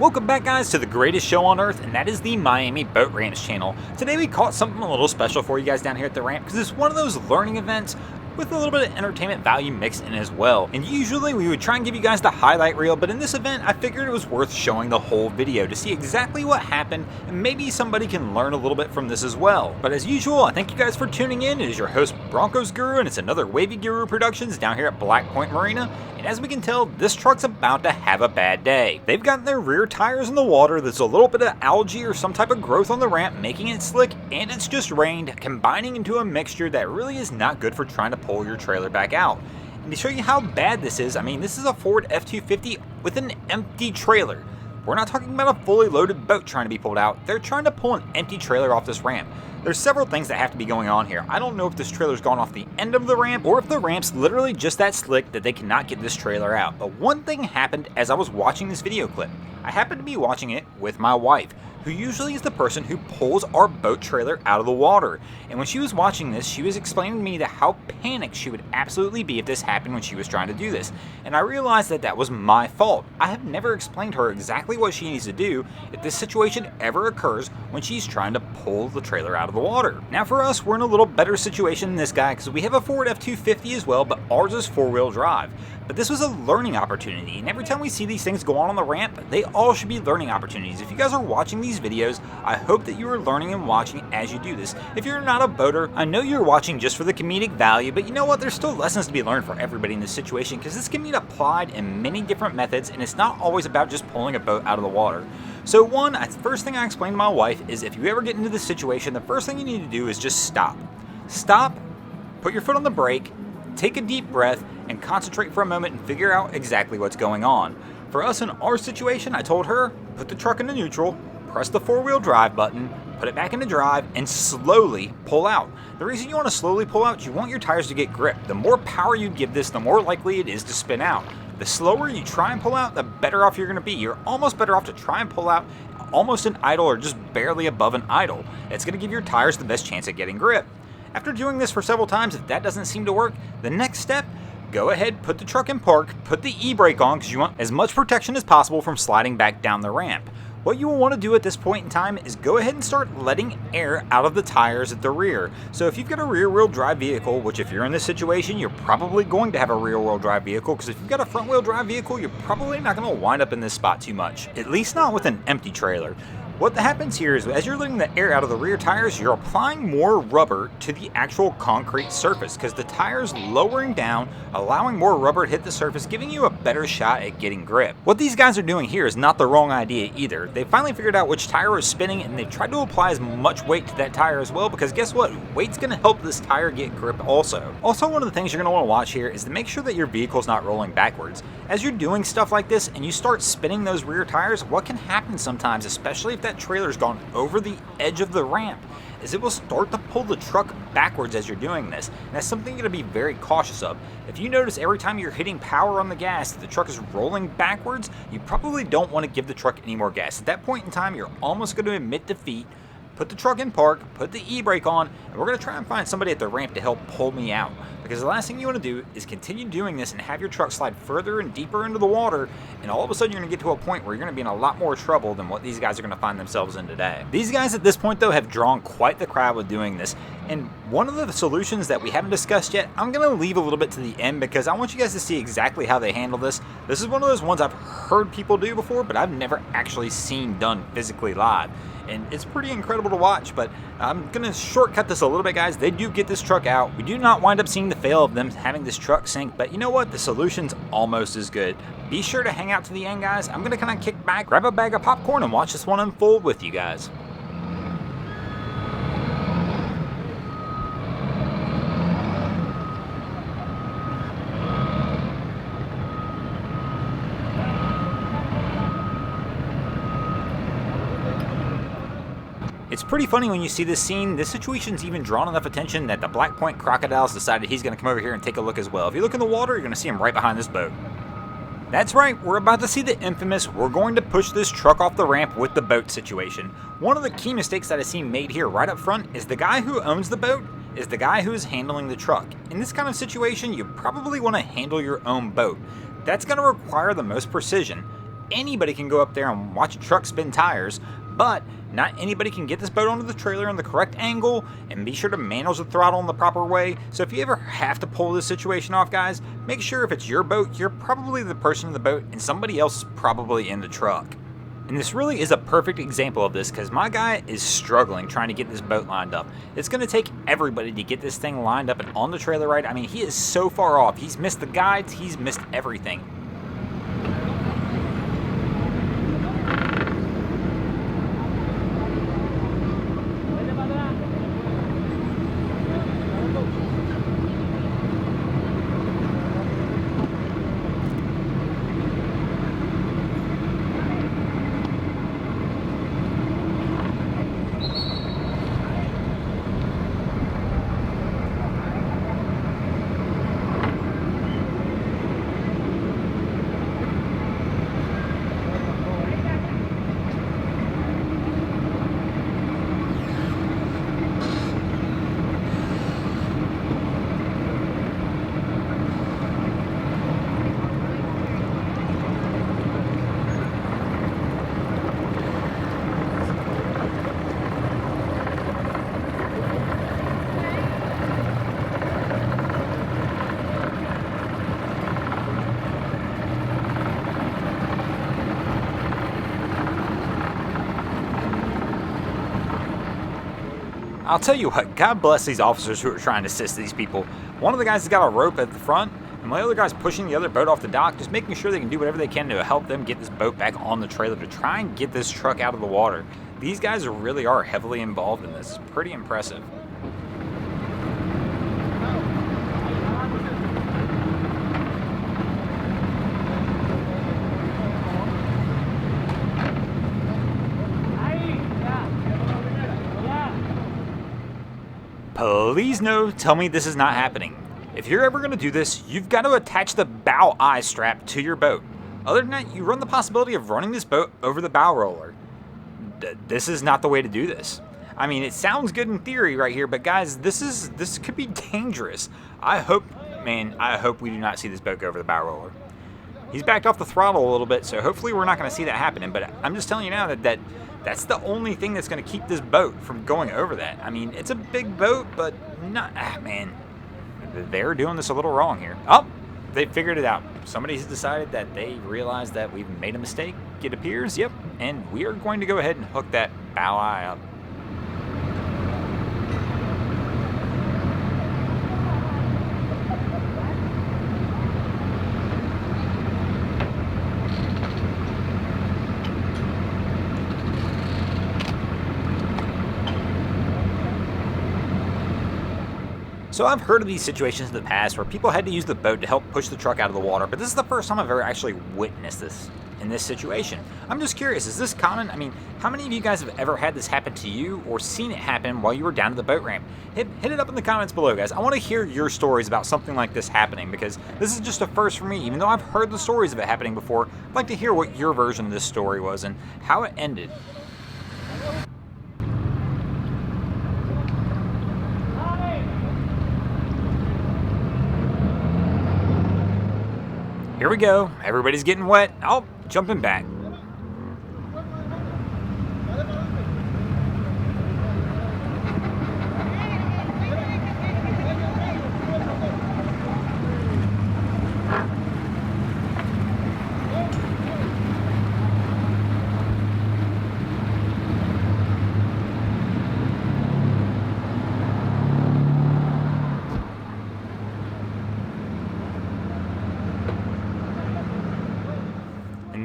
Welcome back, guys, to the greatest show on earth, and that is the Miami Boat Ramps channel. Today we caught something a little special for you guys down here at the ramp because it's one of those learning events with a little bit of entertainment value mixed in as well. And usually we would try and give you guys the highlight reel, but in this event I figured it was worth showing the whole video to see exactly what happened, and maybe somebody can learn a little bit from this as well. But as usual, I thank you guys for tuning in. It is your host, Broncos Guru, and it's another Wavy Guru Productions down here at Point Marina. And as we can tell, this truck's about to have a bad day. They've gotten their rear tires in the water, there's a little bit of algae or some type of growth on the ramp making it slick, and it's just rained, combining into a mixture that really is not good for trying to pull your trailer back out. And to show you how bad this is, I mean, this is a Ford F-250 with an empty trailer. We're not talking about a fully loaded boat trying to be pulled out. They're trying to pull an empty trailer off this ramp. There's several things that have to be going on here. I don't know if this trailer's gone off the end of the ramp or if the ramp's literally just that slick that they cannot get this trailer out. But one thing happened as I was watching this video clip. I happened to be watching it with my wife, who usually is the person who pulls our boat trailer out of the water. And when she was watching this, she was explaining to me that how panicked she would absolutely be if this happened when she was trying to do this. And I realized that that was my fault. I have never explained to her exactly what she needs to do if this situation ever occurs when she's trying to pull the trailer out of the water. Now for us, we're in a little better situation than this guy because we have a Ford F-250 as well, but ours is four-wheel drive. But this was a learning opportunity, and every time we see these things go on the ramp, they all should be learning opportunities. If you guys are watching these videos, I hope that you are learning and watching as you do this. If you're not a boater, I know you're watching just for the comedic value, but you know what? There's still lessons to be learned for everybody in this situation because this can be applied in many different methods, and it's not always about just pulling a boat out of the water. So first thing I explained to my wife is if you ever get into this situation, the first thing you need to do is just stop. Stop, put your foot on the brake, take a deep breath, and concentrate for a moment and figure out exactly what's going on. For us in our situation, I told her, put the truck into neutral, press the four-wheel drive button, put it back into drive, and slowly pull out. The reason you want to slowly pull out is you want your tires to get grip. The more power you give this, the more likely it is to spin out. The slower you try and pull out, the better off you're going to be. You're almost better off to try and pull out almost an idle or just barely above an idle. It's going to give your tires the best chance at getting grip. After doing this for several times, if that doesn't seem to work, the next step, go ahead, put the truck in park, put the e-brake on because you want as much protection as possible from sliding back down the ramp. What you will want to do at this point in time is go ahead and start letting air out of the tires at the rear. So if you've got a rear-wheel drive vehicle, which if you're in this situation, you're probably going to have a rear-wheel drive vehicle because if you've got a front-wheel drive vehicle, you're probably not going to wind up in this spot too much, at least not with an empty trailer. What happens here is as you're letting the air out of the rear tires, you're applying more rubber to the actual concrete surface because the tire's lowering down, allowing more rubber to hit the surface, giving you a better shot at getting grip. What these guys are doing here is not the wrong idea either. They finally figured out which tire was spinning and they've tried to apply as much weight to that tire as well because guess what? Weight's going to help this tire get grip also. Also, one of the things you're going to want to watch here is to make sure that your vehicle's not rolling backwards. As you're doing stuff like this and you start spinning those rear tires, what can happen sometimes, especially if that trailer's gone over the edge of the ramp, is it will start to pull the truck backwards as you're doing this. And that's something you're going to be very cautious of. If you notice every time you're hitting power on the gas, the truck is rolling backwards, you probably don't want to give the truck any more gas. At that point in time, you're almost going to admit defeat. Put the truck in park, put the e-brake on, and we're going to try and find somebody at the ramp to help pull me out. Because the last thing you want to do is continue doing this and have your truck slide further and deeper into the water, and all of a sudden you're going to get to a point where you're going to be in a lot more trouble than what these guys are going to find themselves in today. These guys at this point though have drawn quite the crowd with doing this, and one of the solutions that we haven't discussed yet, I'm going to leave a little bit to the end because I want you guys to see exactly how they handle this. This is one of those ones I've heard people do before, but I've never actually seen done physically live. And it's pretty incredible to watch, but I'm going to shortcut this a little bit, guys. They do get this truck out. We do not wind up seeing the fail of them having this truck sink, but you know what? The solution's almost as good. Be sure to hang out to the end, guys. I'm going to kind of kick back, grab a bag of popcorn, and watch this one unfold with you guys. It's pretty funny when you see this scene. This situation's even drawn enough attention that the Black Point crocodiles decided he's going to come over here and take a look as well. If you look in the water, you're going to see him right behind this boat. That's right, we're about to see the infamous, we're going to push this truck off the ramp with the boat situation. One of the key mistakes that I see made here right up front is the guy who owns the boat is the guy who is handling the truck. In this kind of situation, you probably want to handle your own boat. That's going to require the most precision. anybody can go up there and watch a truck spin tires, but not anybody can get this boat onto the trailer in the correct angle and be sure to manage the throttle in the proper way. So if you ever have to pull this situation off, guys, make sure if it's your boat, you're probably the person in the boat and somebody else is probably in the truck. And this really is a perfect example of this because my guy is struggling trying to get this boat lined up. It's going to take everybody to get this thing lined up and on the trailer right. I mean, he is so far off. He's missed the guides. He's missed everything. I'll tell you what, God bless these officers who are trying to assist these people. One of the guys has got a rope at the front, and my other guy's pushing the other boat off the dock, just making sure they can do whatever they can to help them get this boat back on the trailer to try and get this truck out of the water. These guys really are heavily involved in this. It's pretty impressive. Please no, tell me this is not happening. If you're ever going to do this, you've got to attach the bow eye strap to your boat. Other than that, you run the possibility of running this boat over the bow roller. This is not the way to do this. I mean, it sounds good in theory right here, but guys, this could be dangerous. I hope we do not see this boat go over the bow roller. He's backed off the throttle a little bit, so hopefully we're not going to see that happening, but I'm just telling you now that that's the only thing that's going to keep this boat from going over that. I mean, it's a big boat, but not... man, they're doing this a little wrong here. Oh, they figured it out. Somebody's decided that they realized that we've made a mistake, it appears. Yep, and we are going to go ahead and hook that bow eye up. So I've heard of these situations in the past where people had to use the boat to help push the truck out of the water, but this is the first time I've ever actually witnessed this in this situation. I'm just curious, is this common? I mean, how many of you guys have ever had this happen to you or seen it happen while you were down to the boat ramp? Hit it up in the comments below, guys. I want to hear your stories about something like this happening because this is just a first for me. Even though I've heard the stories of it happening before, I'd like to hear what your version of this story was and how it ended. Here we go. Everybody's getting wet. Oh, jumping back.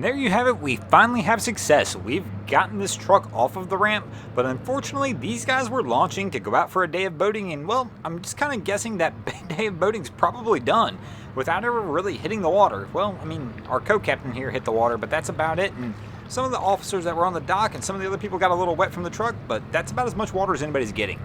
There you have it, we finally have success. We've gotten this truck off of the ramp, but unfortunately these guys were launching to go out for a day of boating, and well, I'm just kind of guessing that day of boating's probably done without ever really hitting the water. Well, I mean, our co-captain here hit the water, but that's about it, and some of the officers that were on the dock and some of the other people got a little wet from the truck, but that's about as much water as anybody's getting.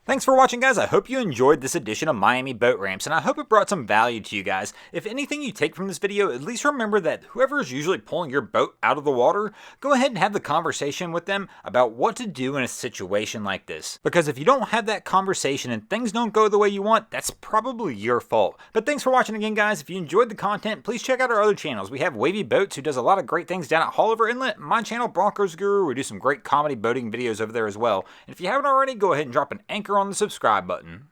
Thanks for watching, guys. I hope you enjoyed this edition of Miami Boat Ramps, and I hope it brought some value to you guys. If anything you take from this video, at least remember that whoever is usually pulling your boat out of the water, go ahead and have the conversation with them about what to do in a situation like this. Because if you don't have that conversation and things don't go the way you want, that's probably your fault. But thanks for watching again, guys. If you enjoyed the content, please check out our other channels. We have Wavy Boats, who does a lot of great things down at Haulover Inlet. My channel, Broncos Guru, we do some great comedy boating videos over there as well. And if you haven't already, go ahead and drop an anchor on the subscribe button.